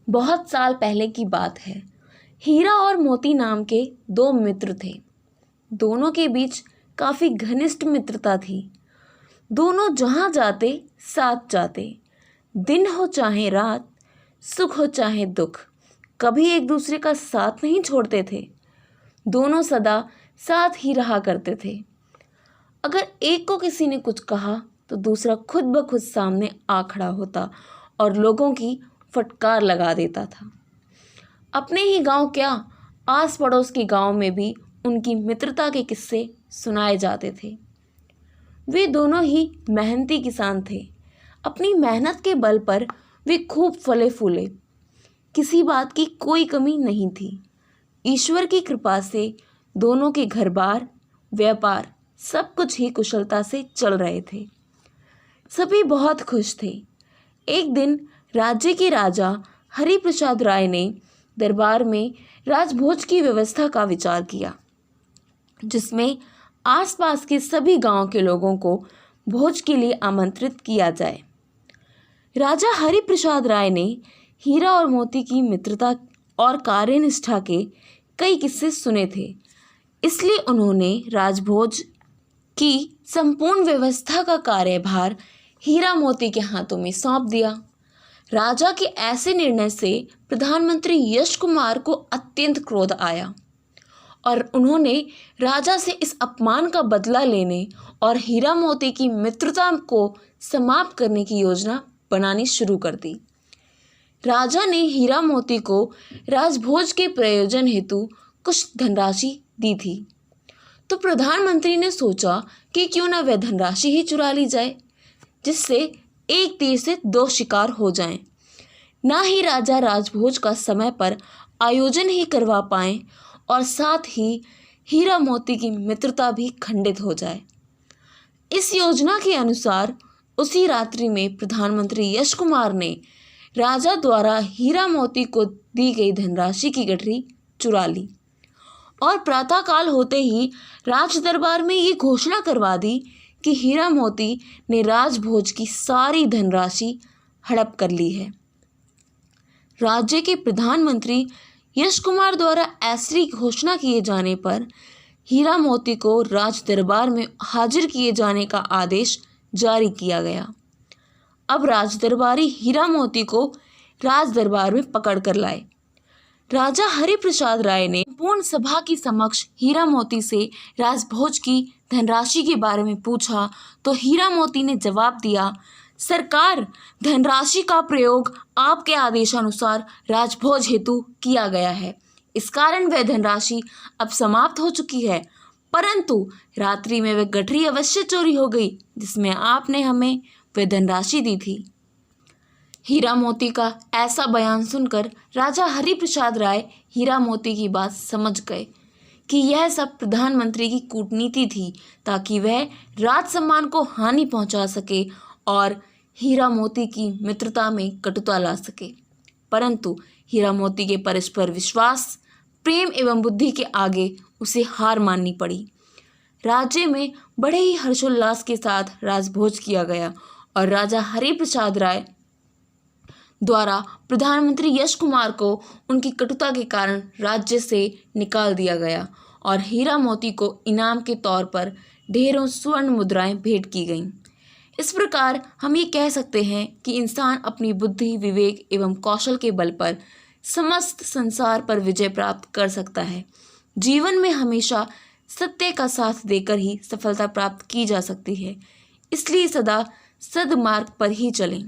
बहुत साल पहले की बात है। हीरा और मोती नाम के दो मित्र थे। दोनों के बीच काफ़ी घनिष्ठ मित्रता थी। दोनों जहाँ जाते साथ जाते, दिन हो चाहे रात, सुख हो चाहे दुख, कभी एक दूसरे का साथ नहीं छोड़ते थे। दोनों सदा साथ ही रहा करते थे। अगर एक को किसी ने कुछ कहा तो दूसरा खुद ब खुद सामने आ खड़ा होता और लोगों की फटकार लगा देता था। अपने ही गांव क्या, आस पड़ोस के गांव में भी उनकी मित्रता के किस्से सुनाए जाते थे। वे दोनों ही मेहनती किसान थे। अपनी मेहनत के बल पर वे खूब फले फूले। किसी बात की कोई कमी नहीं थी। ईश्वर की कृपा से दोनों के घर बार, व्यापार सब कुछ ही कुशलता से चल रहे थे। सभी बहुत खुश थे। एक दिन राज्य के राजा हरिप्रसाद राय ने दरबार में राजभोज की व्यवस्था का विचार किया, जिसमें आसपास के सभी गांव के लोगों को भोज के लिए आमंत्रित किया जाए। राजा हरिप्रसाद राय ने हीरा और मोती की मित्रता और कार्यनिष्ठा के कई किस्से सुने थे, इसलिए उन्होंने राजभोज की संपूर्ण व्यवस्था का कार्यभार हीरा मोती के हाथों में सौंप दिया। राजा के ऐसे निर्णय से प्रधानमंत्री यश कुमार को अत्यंत क्रोध आया और उन्होंने राजा से इस अपमान का बदला लेने और हीरा मोती की मित्रता को समाप्त करने की योजना बनानी शुरू कर दी। राजा ने हीरा मोती को राजभोज के प्रयोजन हेतु कुछ धनराशि दी थी, तो प्रधानमंत्री ने सोचा कि क्यों न वह धनराशि ही चुरा ली जाए, जिससे एक तीर से दो शिकार हो जाएं। ना ही राजा राजभोज का समय पर आयोजन ही करवा पाएं और साथ ही हीरा मोती की मित्रता भी खंडित हो जाए। इस योजना के अनुसार उसी रात्रि में प्रधानमंत्री यश कुमार ने राजा द्वारा हीरा मोती को दी गई धनराशि की गठरी चुरा ली और प्रातःकाल होते ही राज दरबार में ये घोषणा करवा दी कि हीरा मोती ने राजभोज की सारी धनराशि हड़प कर ली है। राज्य के प्रधानमंत्री यश कुमार द्वारा ऐसी घोषणा किए जाने पर हीरा मोती को राज दरबार में हाजिर किए जाने का आदेश जारी किया गया। अब राज दरबारी हीरा मोती को राज दरबार में पकड़ कर लाए। राजा हरिप्रसाद राय ने पूर्ण सभा की समक्ष हीरा मोती से राजभोज की धनराशि के बारे में पूछा तो हीरा मोती ने जवाब दिया, सरकार, धनराशि का प्रयोग आपके आदेशानुसार राजभोज हेतु किया गया है। इस कारण वह धनराशि अब समाप्त हो चुकी है, परंतु रात्रि में वह गठरी अवश्य चोरी हो गई जिसमें आपने हमें वह धनराशि दी थी। हीरा मोती का ऐसा बयान सुनकर राजा हरिप्रसाद राय हीरा मोती की बात समझ गए कि यह सब प्रधानमंत्री की कूटनीति थी ताकि वह राज सम्मान को हानि पहुंचा सके और हीरा मोती की मित्रता में कटुता ला सके। परंतु हीरा मोती के परस्पर विश्वास, प्रेम एवं बुद्धि के आगे उसे हार माननी पड़ी। राज्य में बड़े ही हर्षोल्लास के साथ राजभोज किया गया और राजा हरिप्रसाद राय द्वारा प्रधानमंत्री यश कुमार को उनकी कटुता के कारण राज्य से निकाल दिया गया और हीरा मोती को इनाम के तौर पर ढेरों स्वर्ण मुद्राएं भेंट की गईं। इस प्रकार हम ये कह सकते हैं कि इंसान अपनी बुद्धि, विवेक एवं कौशल के बल पर समस्त संसार पर विजय प्राप्त कर सकता है। जीवन में हमेशा सत्य का साथ देकर ही सफलता प्राप्त की जा सकती है, इसलिए सदा सद्मार्ग पर ही चलें।